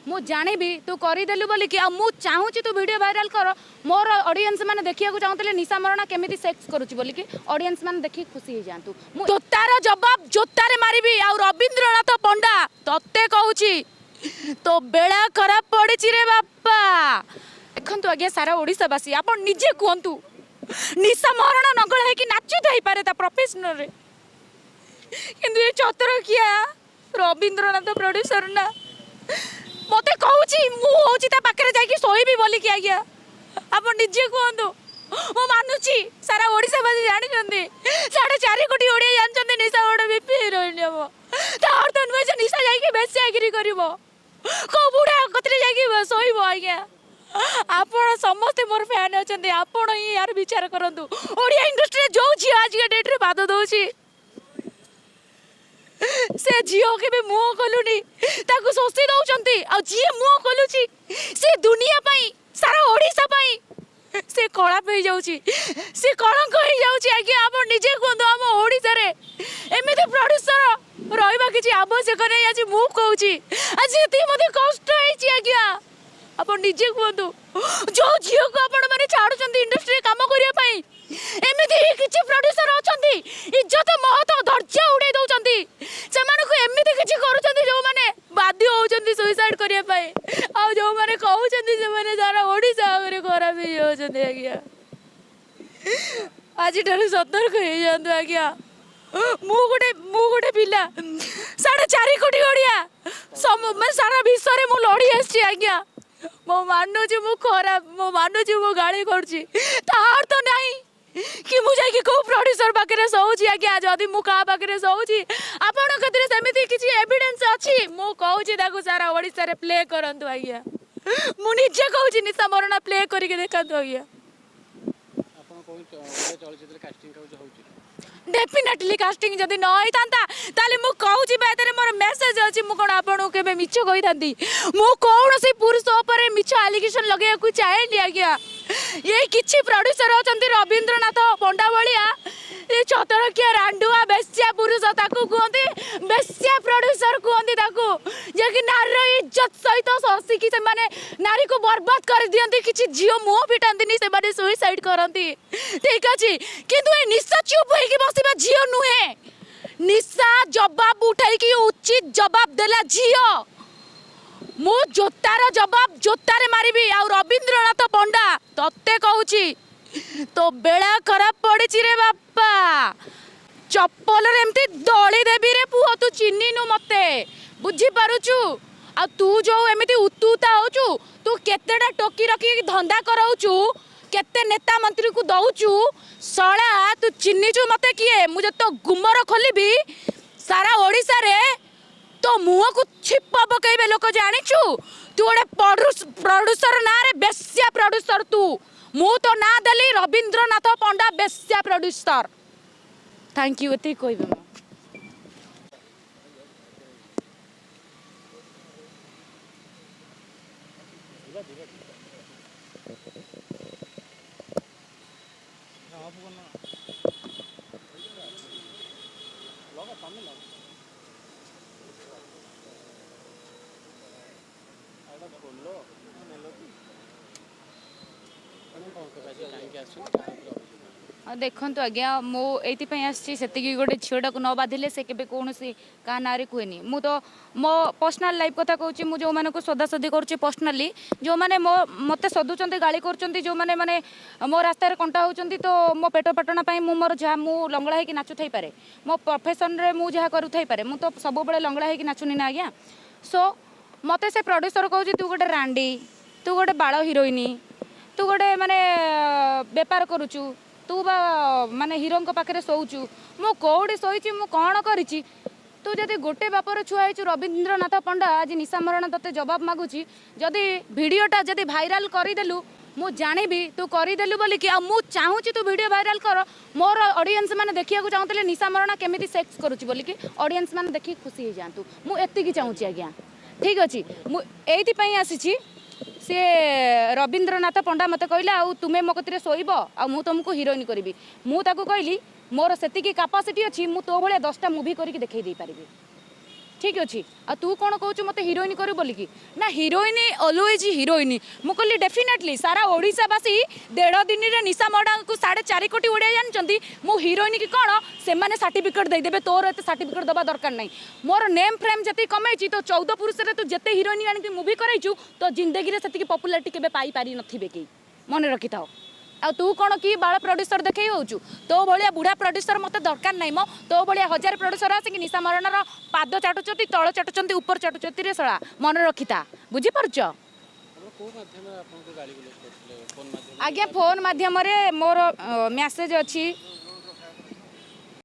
मु जानिबी तू करदेलु बोलिकी आ मु चाहूची तू वीडियो वायरल कर मोर ऑडियंस माने देखिया चाहूले निशा मरणा केमिति सेक्स करूची बोलिकी ऑडियंस माने देखि खुशी हो जातु जोतार जवाब जोतारे मारिबी आ रवींद्रनाथ पंडा तत्ते कहूची तो बेड़ा खराब पड़ी रे बापा। देखंतु आज्ञा सारा ओडिशावासी आपण निजे कहतु निशा मरणा नगल है कि नाचु थई पारे ता प्रोफेशनल रे किंतु ये चतर किया रवींद्रनाथ प्रोड्यूसर ना मते कहूची मु होची ता पाखरे जाई कि सोईबी बोली कि आज्ञा आपण निजे कहतु मो मानुची सारा ओडिशावासी जानि चंदी 4.5 कोटी ओडिया जान चंदी निशा ओड बीपी हिरोइन हबो ता अर्थ नुहे जे निशा जाई कि बेस्यागिरी करबो को बुढ़ा कतरे जाई कि सोईबो आज्ञा। आपण समस्त मोर फैन अछंती आपण ही यार विचार करंतु ओडिया इंडस्ट्री जो झी आज के डेट रे बाद दोची से झीओ के भी मुंह खोलुनी ताकू सोसी दउचंती आ जी मुंह खोलुची से दुनिया पई सारा ओडिसा पई से कला पे जाउची से कलंक हो जाउची आगे आपण निजे कोंदो हम ओडिसा रे एमिति प्रोड्यूसर रहइबा किछि आवश्यक नै आज मु कहूची आज एति मते कष्ट हेची आज्ञा आपण निजे कहतु जो झीओ को आपण माने छाडुचंती इंडस्ट्री काम करिया पई एमिति किछि प्रोड्यूसर अछंती इज्जत महत धैर्य उडे दउचंती सेमान को एमिति किछि करूचंती जो माने बाध्य होउचंती सुसाइड करिया पई आ जो माने कहउचंती से माने सारा ओडिसा आगरे खराब ही होचंती आज्ञा आज ठारे सतर्क हो जांतु आज्ञा मु गोटे पिला 4.5 कोटी ओडिया मैं सारा विश्व रे मु लड़ी आछि आज्ञा मो मानुची मु खराब मो मानुची मु गाली करछि तार तो नहीं कि मु जाई कि को प्रोड्यूसर पाखरे सोउची आज्ञा जदी मु का पाखरे सोउची आपण कतरे समिति किछि एविडेंस अछि मु कहउची ताकू सारा ओडिसा रे प्ले करंतु आज्ञा मु निजे कहउची निशा मरणा प्ले करिके देखंतु आज्ञा। आपण कोन चलचित्र कास्टिंग का होउची डेफिनेटली कास्टिंग जदि न होई थांता ताले मु कहउची बेतरे मोर मेसेज अछि मु कोन आपन केबे मिछ कहि थांती मु कोन से पुरुष ऊपर मिछ एलिगेशन लगेया को चाहेली आज्ञा ये किछि प्रोड्यूसर अछंती रवींद्रनाथ पंडा बलिया ये चतरकिया रांडुआ बेस्या पुरुष ताकू कहंती बेस्या प्रोड्यूसर कहंती ताकू जे कि नारी इज्जत सहित ससी कि से माने नारी को बर्बाद कर दियंती किछि जियो मुंह पिटांती से माने सुसाइड करंती ठीक अछि किंतु ए निशा चुप होई कि बसिबा जियो नुहे निशा जवाब उठाई कि उचित जवाब देला जियो मु जोतार जवाब जोतारे मारिबी आ रवींद्रनाथ पंडा तत्ते कहूची तो बेड़ा खराब पड़ी रे बापा चप्पल रे एमती दली देबी रे पुओ तू चिन्नी नु मते बुझी पारुचु आ तू जो एमिति उतुता होचु तू केतेडा टोकी रखी धंदा कराउचु केते नेता मंत्री को दउचु सळा तू चिन्नीचु मते किए मुझे तो गुमर खोलिबी सारा ओडिसा रे तो मुह को छिप पकईबे लोक जानिचु तू गोटे प्रोड्यूसर ना रे बेस्या प्रोड्यूसर तू मु तो ना देली रवींद्रनाथ पंडा बेस्या प्रोड्यूसर थैंक यू एति कहबे देखंतु आज्ञा मो एतिपई आसी सेतिकी गोटे झीटा को न बाधिले से केबे कोनोसी का नारे कहनी मु तो मो पर्सनल लाइफ कथा कहूँ मु जो माने को सदासदी करूँ पर्सनाली जो माने मो मते सदुचंती गाली करूचंती जो माने माने मो रास्ता रे कंटा होचंती तो मो पेट पटना पई मु मोर जा मु लंगड़ा है कि नाचु थाई पारे मो प्रोफेशन रे मु जा करू थाई पारे मु तो सब बेले लंगड़ा है कि नाचुनी ना आज्ञा सो मते से प्रोड्यूसर कहूँ तू गोटे रांडी तू गोटे बाल हिरोइन तू गोटे माने बेपार करूचु तू बा माने हिरो पाखे शोचु मु कौड़ी शोची मु कौन करी तू जदि गोटे बापर छुआ हो रवींद्रनाथ पंडा आज निशा मरणा तते जवाब मागुची जदि वीडियोटा जदि भाइराल करदेलु मु जानिबी तू करदेलु बोलिकी आ मु चाहूची तू वीडियो भाइराल कर मोर ऑडियंस माने देखिया चाहूले निशा मरणा केमिति सेक्स करूची बोलिकी ऑडियंस माने देखि खुशी हो जातु मु एतिकी चाहूची आज्ञा ठीक अच्छी मु एइथि आसी सी रवींद्रनाथ पंडा मत कहला आ तुमे मो कतिरे शोइब आ मु तुमको हिरोइन करी मुझे कहली मोर सेतिकी कैपेसिटी अच्छी मु तो भाया 10टा मूवी करके देखई दे पारिबी ठीक अच्छे आ तू कौन कहूँ मत हिरोइन करू बोलिकी ना हिरोइन अलवेज हिरोइन मु कहली डेफिनेटली सारा ओडिशावासी 1.5 दिन में निशा मडा को 4.5 कोटी ओडिया जानते मु हिरोइन की कौन से सर्टिफिकेट देदेवे तोर एत सर्टिफिकेट दबा दरकार नहीं मोर नेम फ्रेम जी कमे तो 14 पुरुष तू जिते हिरोइन आनी मुवी कराइचु तो जिंदगी में से पपुलारिटी के पाई पारि नथिबे के मन रखी था आ तू कौन कि बाल प्रोड्यूसर देखई होचु तो भाया बुढ़ा प्रोड्यूसर मत दरकार नहीं मो तो भाया 1000 प्रोड्यूसर आसिक निशा मरणर पाद चाटुचंती तल चाटुचंती ऊपर चाटुचंती रे सला मन रखिता बुझी पारछ आज्ञा फोन माध्यम मोर मेसेज अच्छी